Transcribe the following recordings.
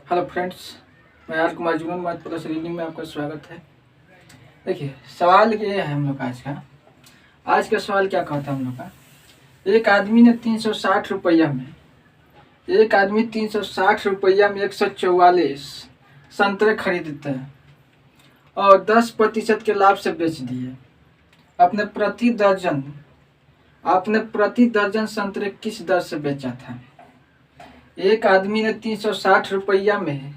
Hello friends, मैं are Kumar जुनून math plus reading में आपका स्वागत है। देखिए, सवाल ये है हम लोग आज का सवाल क्या कहता है हम लोग का। एक आदमी ने 360 रुपया में एक आदमी 360 रुपया में 144 संतरे खरीदते हैं और 10% के लाभ से बेच दिए। आपने प्रति दर्जन संतरे किस दर से बेचा था। एक आदमी ने 360 रुपया में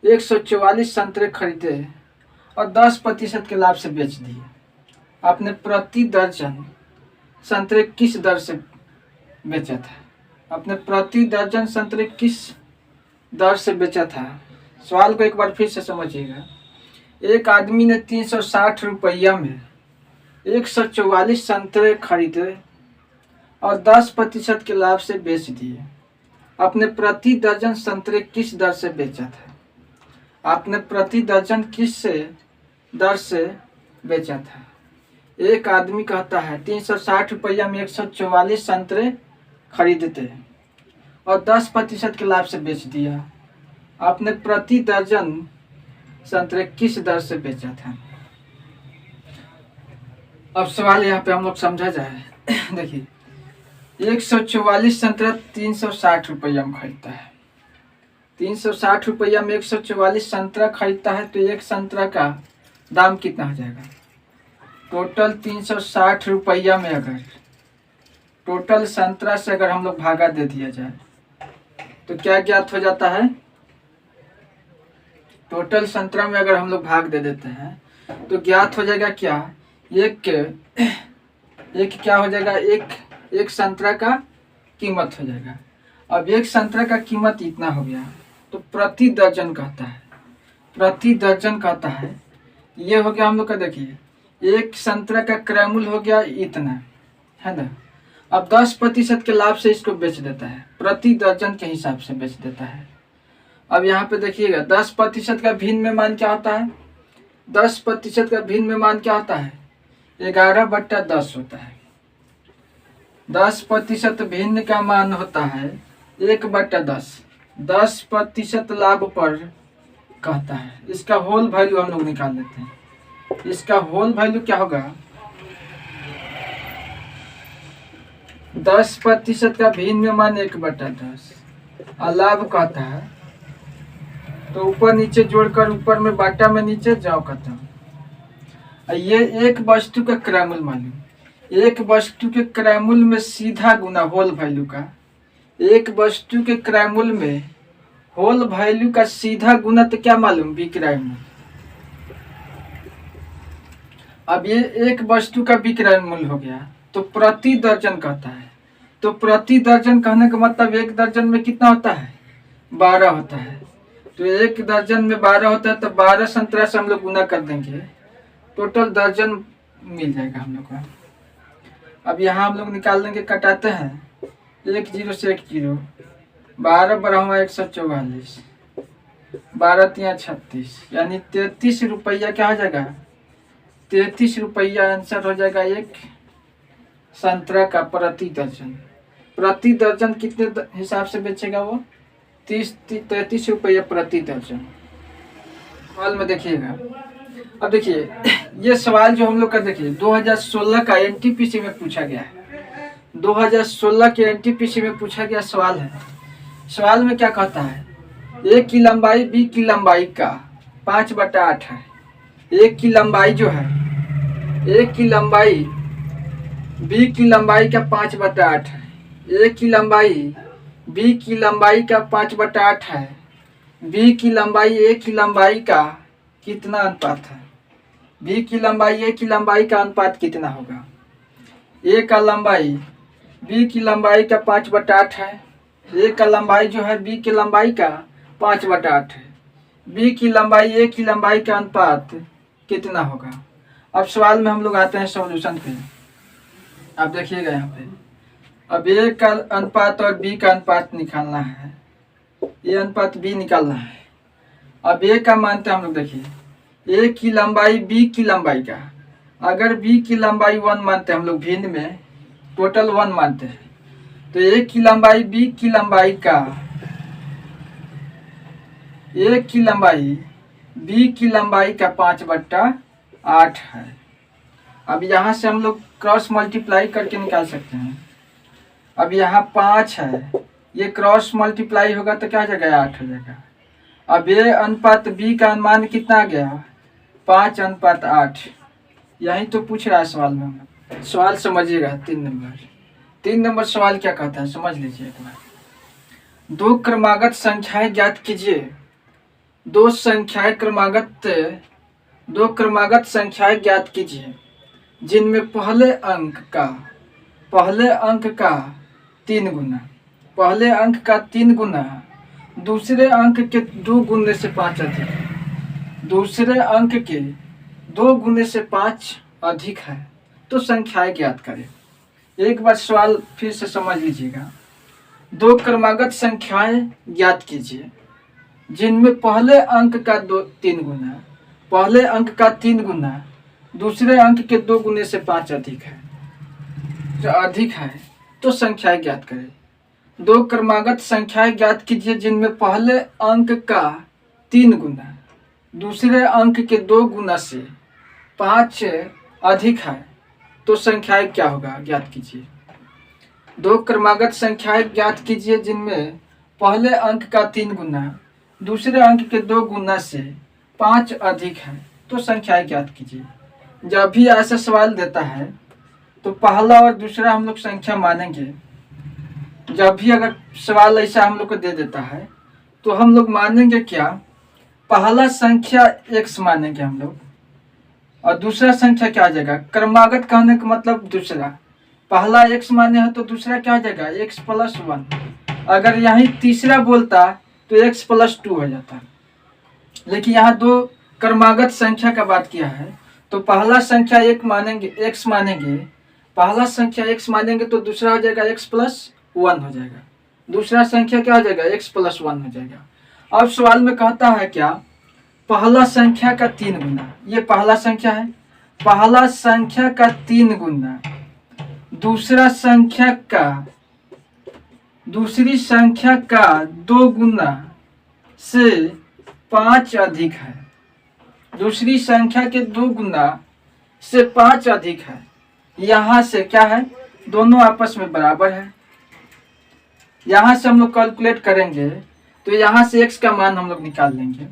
144 संतरे खरीदे और 10% के लाभ से बेच दिए। आपने प्रति दर्जन संतरे किस दर से बेचा था। आपने प्रति दर्जन संतरे किस दर से बेचा था। सवाल को एक बार फिर से समझिएगा। एक आदमी ने 360 रुपया में 144 संतरे खरीदे और 10% के लाभ से बेच दिए। आपने प्रति दर्जन संतरे किस दर से बेचा था। आपने प्रति दर्जन किस दर से बेचा था। एक आदमी कहता है 360 रुपया में 144 संतरे खरीदते और 10% के लाभ से बेच दिया। आपने प्रति दर्जन संतरे किस दर से बेचा था। अब सवाल यहाँ पे हम लोग समझा जाए। देखिए, 144 संतरा 360 रुपया में खरीदता है। 360 रुपया में 144 संतरा खरीदता है तो एक संतरा का दाम कितना हो जाएगा। टोटल 360 रुपया में अगर टोटल संतरा से अगर हम लोग भागा दे दिया जाए तो क्या ज्ञात हो जाता है। टोटल संतरा में अगर हम लोग भाग दे देते हैं तो ज्ञात हो जाएगा क्या, एक क्या हो जाएगा, एक संतरा का कीमत हो जाएगा। अब एक संतरा का कीमत इतना हो गया तो प्रति दर्जन कहता है। ये हो गया हम लोग का। देखिए, एक संतरा का क्रय मूल्य हो गया इतना, है ना। अब 10% के लाभ से इसको बेच देता है, प्रति दर्जन के हिसाब से बेच देता है। अब यहाँ पे देखिएगा 10% का भिन्न में मान क्या होता है। 10% का भिन्न में मान क्या होता है, 11/10 होता है। 10% भिन्न का मान होता है 1/10। 10% लाभ पर कहता है। इसका होल वैल्यू हम लोग निकाल लेते हैं। इसका होल वैल्यू क्या होगा, 10% का भिन्न मान 1/10 और लाभ कहता है तो ऊपर नीचे जोड़कर ऊपर में बाटा में नीचे जाओ खत्म। ये एक वस्तु का क्रय मूल्य मालूम, एक वस्तु के क्रय मूल्य में सीधा गुना होल वैल्यू का, एक वस्तु के क्रय मूल्य में होल वैल्यू का सीधा गुना तो क्या मालूम, विक्रय मूल्य। अब ये एक वस्तु का विक्रय मूल्य हो गया तो प्रति दर्जन कहता है। तो प्रति दर्जन कहने का मतलब एक दर्जन में कितना होता है, 12 होता है। तो एक दर्जन में 12 होता है तो 12 संतरा से हम लोग गुना कर देंगे, टोटल दर्जन मिल जाएगा हम लोग को। अब यहाँ हम लोग निकाल देंगे, कटाते हैं 1 0 से 1 0। 12 बराबर 144, 12 3 36, यानी 33 रुपया क्या हो जाएगा, 33 रुपया आंसर हो जाएगा एक संतरा का प्रति दर्जन। प्रति दर्जन कितने हिसाब से बेचेगा वो, 33 रुपया प्रति दर्जन। सवाल में देखिएगा। अब देखिए, ये सवाल जो हम लोग का देखिए 2016 का एनटीपीसी में पूछा गया है। 2016 के एनटीपीसी में पूछा गया सवाल है। सवाल में क्या कहता है, एक की लंबाई बी की लंबाई का 5/8 है। एक की लंबाई जो है, एक की लंबाई बी की लंबाई का 5/8 है। एक की लंबाई बी की लंबाई का 5/8 है। बी की लंबाई ए की लंबाई का कितना अनुपात है। बी की लंबाई ए की लंबाई का अनुपात कितना होगा। ए का लंबाई बी की लंबाई का 5/8 है। ए का लंबाई जो है बी की लंबाई का 5/8 है। बी की लंबाई ए की लंबाई का अनुपात कितना होगा। अब सवाल में हम लोग आते हैं सॉल्यूशन पे। अब देखिएगा यहाँ पे, अब ए का अनुपात और बी का अनुपात निकालना है। ए अनुपात बी निकालना है। अब ए का मानते हैं हम लोग, देखिए ए की लंबाई बी की लंबाई का, अगर बी की लंबाई 1 मानते हैं हम लोग, भिन्न में टोटल 1 मानते हैं, तो ए की लंबाई बी की लंबाई का ए की लंबाई बी की लंबाई का 5/8 है। अब यहाँ से हम लोग क्रॉस मल्टीप्लाई करके निकाल सकते हैं। अब यहाँ 5 है, ये क्रॉस मल्टीप्लाई होगा तो क्या हो जाएगा, 8 हो जाएगा। अब ये अनुपात बी का अनुमान कितना आ गया, 5:8। यही तो पूछ रहा है सवाल में। हम सवाल समझिएगा, 3 नंबर सवाल क्या कहता है समझ लीजिए एक बार। दो क्रमागत संख्याएं ज्ञात कीजिए। दो क्रमागत संख्याएं ज्ञात कीजिए जिनमें पहले अंक का 3 गुना, पहले अंक का 3 गुना दूसरे अंक के 2 गुने से 5 अधिक है। दूसरे अंक के 2 गुने से 5 अधिक है तो संख्याएं ज्ञात करें। एक बार सवाल फिर से समझ लीजिएगा। दो क्रमागत संख्याएं ज्ञात कीजिए जिनमें पहले अंक का 3 गुना, पहले अंक का 3 गुना दूसरे अंक के 2 गुने से 5 अधिक है, जो अधिक है तो संख्याएं ज्ञात करें। दो क्रमागत संख्याएं ज्ञात कीजिए जिनमें पहले अंक का 3 गुना दूसरे अंक के 2 गुना से 5 अधिक है तो संख्याएं क्या होगा, ज्ञात कीजिए। दो क्रमागत संख्याएं ज्ञात कीजिए जिनमें पहले अंक का 3 गुना दूसरे अंक के 2 गुना से 5 अधिक है तो संख्याएं ज्ञात कीजिए। जब भी ऐसा सवाल देता है तो पहला और दूसरा हम लोग संख्या मानेंगे। जब भी अगर सवाल ऐसा हम लोग को दे देता है तो हम लोग मानेंगे क्या, पहला संख्या x मानेंगे हम लोग और दूसरा संख्या क्या आ जाएगा, क्रमागत कहने का मतलब दूसरा, पहला x माने है तो दूसरा क्या आ जाएगा, x+1। अगर यही तीसरा बोलता तो x+2 हो जाता, लेकिन यहाँ दो क्रमागत संख्या का बात किया है तो पहला संख्या x मानेंगे, पहला संख्या x मानेंगे तो दूसरा हो जाएगा x+1 हो जाएगा, दूसरा संख्या क्या हो जाएगा, x+1 हो जाएगा। अब सवाल में कहता है क्या, पहला संख्या का 3 गुना, ये पहला संख्या है, पहला संख्या का 3 गुना दूसरी संख्या का 2 गुना से 5 अधिक है, दूसरी संख्या के 2 गुना से 5 अधिक है। यहाँ से क्या है, दोनों आपस में बराबर है। यहाँ से हम लोग कैलकुलेट करेंगे तो यहाँ से x का मान हम लोग निकाल लेंगे।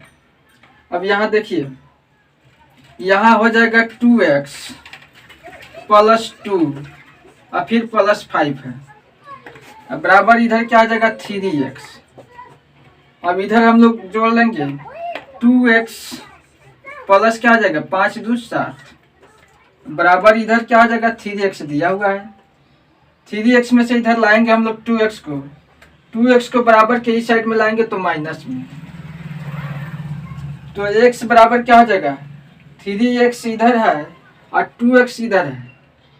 अब यहाँ देखिए, यहाँ हो जाएगा 2x + 2 और फिर +5 है, अब बराबर इधर क्या आ जाएगा 3x। अब इधर हम लोग जोड़ लेंगे 2x प्लस क्या आ जाएगा 5 × 2 = 7 बराबर इधर क्या आ जाएगा 3x दिया हुआ है। 3x में से इधर लाएंगे हम लोग 2x को बराबर के इस साइड में लाएंगे तो माइनस में, तो x बराबर क्या हो जाएगा 3x इधर है और 2x इधर है,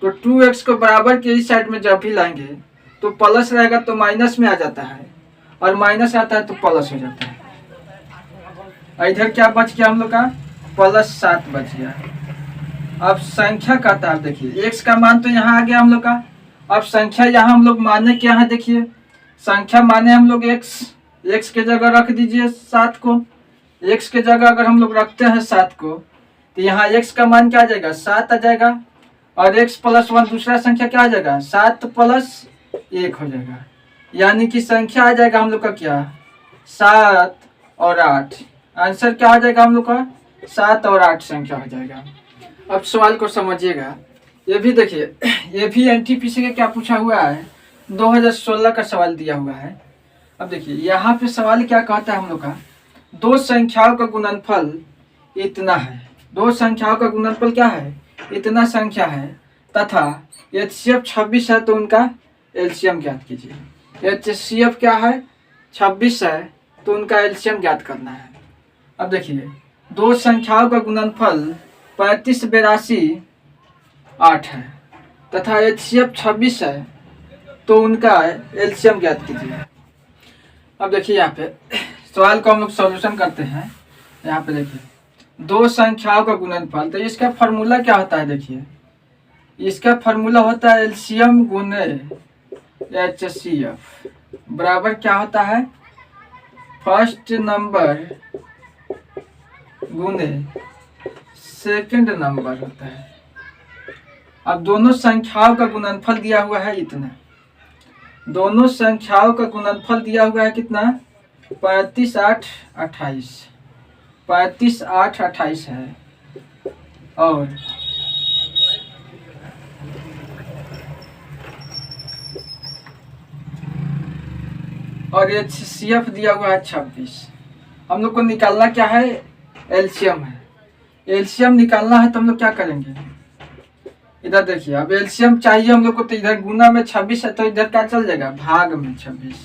तो 2x को बराबर के इस साइड में जब भी लाएंगे तो प्लस रहेगा तो माइनस में आ जाता है और माइनस आता है तो प्लस हो जाता है। इधर क्या बच गया हम लोग का +7 बच गया। अब संख्या कहता है, देखिए x का मान तो यहाँ आ गया हम लोग का। अब संख्या यहाँ हम लोग माने क्या है, देखिए संख्या माने हम लोग x के जगह रख दीजिए 7 को, x के जगह अगर हम लोग रखते हैं 7 को तो यहाँ x का मान क्या आ जाएगा 7 आ जाएगा और x+1 दूसरा संख्या क्या आ जाएगा 7 + 1 हो जाएगा, यानी कि संख्या आ जाएगा हम लोग का क्या 7 और 8। आंसर क्या आ जाएगा हम लोग का 7 और 8 संख्या हो जाएगा। अब सवाल को समझिएगा, ये भी देखिए, ये भी एनटीपीसी के क्या पूछा हुआ है, 2016 का सवाल दिया हुआ है। अब देखिए यहाँ पे सवाल क्या कहता है हम लोग का, दो संख्याओं का गुणनफल इतना है, दो संख्याओं का गुणनफल क्या है, इतना संख्या है तथा एचसीएफ 26 है तो उनका एलसीएम ज्ञात कीजिए। एचसीएफ क्या है 26 है तो उनका एलसीएम ज्ञात करना है। अब देखिए दो संख्याओं का गुणनफल 35 82 8 है तथा एचसीएफ 26 है तो उनका एलसीएम ज्ञात कीजिए। अब देखिए यहाँ पे सवाल को हम लोग सॉल्यूशन करते हैं। यहाँ पे देखिए दो संख्याओं का गुणनफल, तो इसका फार्मूला क्या होता है, देखिए इसका फार्मूला होता है एलसीएम गुने एचसीएफ बराबर क्या होता है, फर्स्ट नंबर गुने सेकंड नंबर होता है। अब दोनों संख्याओं का गुणनफल दिया हुआ है इतना, दोनों संख्याओं का गुणनफल दिया हुआ है कितना, 35 8 28, 35 8 28 है। और HCF दिया हुआ है 26। हम लोग को निकालना क्या है, एलसीएम है। एलसीएम निकालना है तो हम लोग क्या करेंगे, इधर देखिए, अब एलसीएम चाहिए हम लोग को, तो इधर गुना में 26 है तो इधर क्या चल जाएगा, भाग में 26,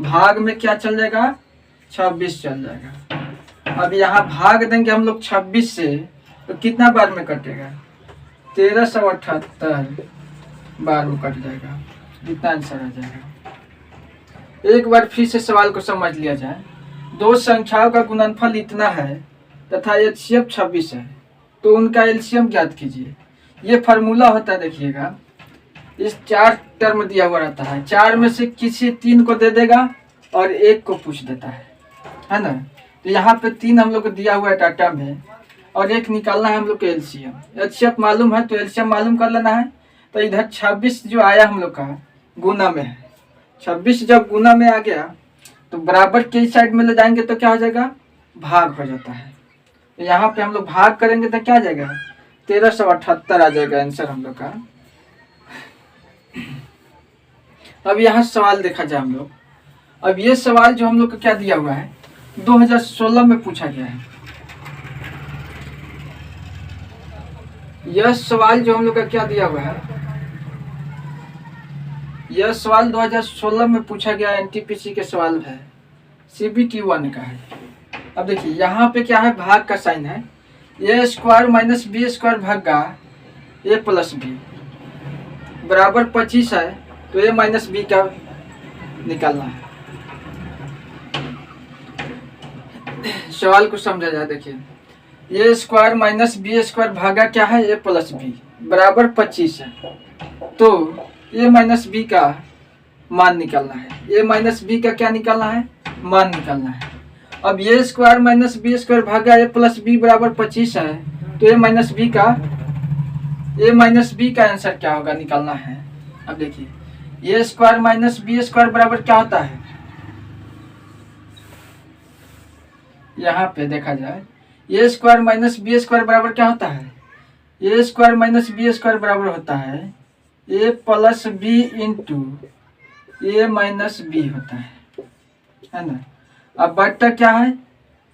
भाग में क्या चल जाएगा, 26 चल जाएगा। अब यहाँ भाग देंगे हम लोग 26 से, तो कितना बार में कटेगा, 1378 बार में कट जाएगा। इतना आंसर आ जाएगा। एक बार फिर से सवाल को समझ लिया जाए। दो संख्याओं का गुणनफल इतना है तथा HCF 26 है, तो उनका एलसीएम ज्ञात कीजिए। ये फार्मूला होता है, देखिएगा, इस 4 टर्म दिया हुआ रहता है, 4 में से किसी 3 को दे देगा और 1 को पूछ देता है ना। तो यहाँ पे 3 हम लोग को दिया हुआ है डाटा में और 1 निकालना है हम लोग को एलसीएम। HCF मालूम है तो एलसीएम मालूम कर लेना है। तो इधर 26 जो आया हम लोग का गुना में है, 26 जब गुना में आ गया तो बराबर के साइड में ले जाएंगे तो क्या हो जाएगा, भाग हो जाता है। तो यहाँ पे हम लोग भाग करेंगे तो क्या आ जाएगा, 1378 आ जाएगा आंसर हम लोग का। अब यहाँ सवाल देखा जाए हम लोग। अब ये सवाल जो हम लोग को क्या दिया हुआ है, 2016 में पूछा गया है। यह सवाल जो हम लोग का क्या दिया हुआ है, यह सवाल 2016 में पूछा गया एनटीपीसी के सवाल है, CBT 1 का है। अब देखिए यहाँ पे क्या है, भाग का साइन है, A² माइनस B² भागा A प्लस B बराबर 25 है, तो A माइनस B का निकालना है। सवाल को समझा जाए, देखिए A² माइनस B² भागा क्या है, A प्लस B बराबर 25 है, तो A माइनस B का मान निकालना है। A माइनस B का क्या निकालना है, मान निकालना है। अब A² माइनस B² भागा A प्लस B बराबर 25 है, तो A माइनस B का आंसर क्या होगा, निकालना है। अब देखिए A² माइनस B² बराबर क्या होता है, यहाँ पे देखा जाए A² माइनस B² बराबर क्या होता है, A² माइनस B² बराबर होता है A plus B into A minus B होता है ना। अब बट्टा क्या है,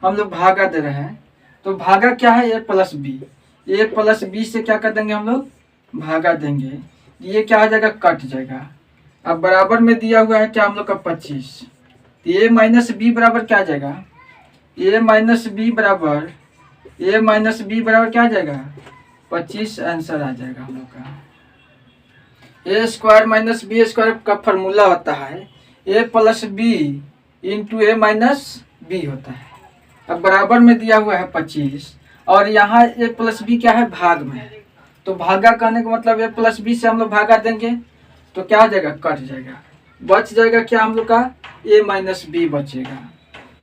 हम लोग भागा दे रहे हैं, तो भागा क्या है, A प्लस B से क्या कर देंगे हम लोग, भागा देंगे, ये क्या हो जाएगा, कट जाएगा। अब बराबर में दिया हुआ है क्या हम लोग का 25, तो A माइनस B बराबर क्या आ जाएगा, A माइनस B बराबर क्या आ जाएगा, 25 आंसर आ जाएगा हम लोग का। A² माइनस B² का फॉर्मूला होता है A plus B into A minus B होता है। अब बराबर में दिया हुआ है 25 और यहाँ A प्लस B क्या है, भाग में है, तो भागा कहने का मतलब A प्लस B से हम लोग भागा देंगे तो क्या हो जाएगा, कट जाएगा, बच जाएगा क्या हम लोग का, A माइनस B बचेगा।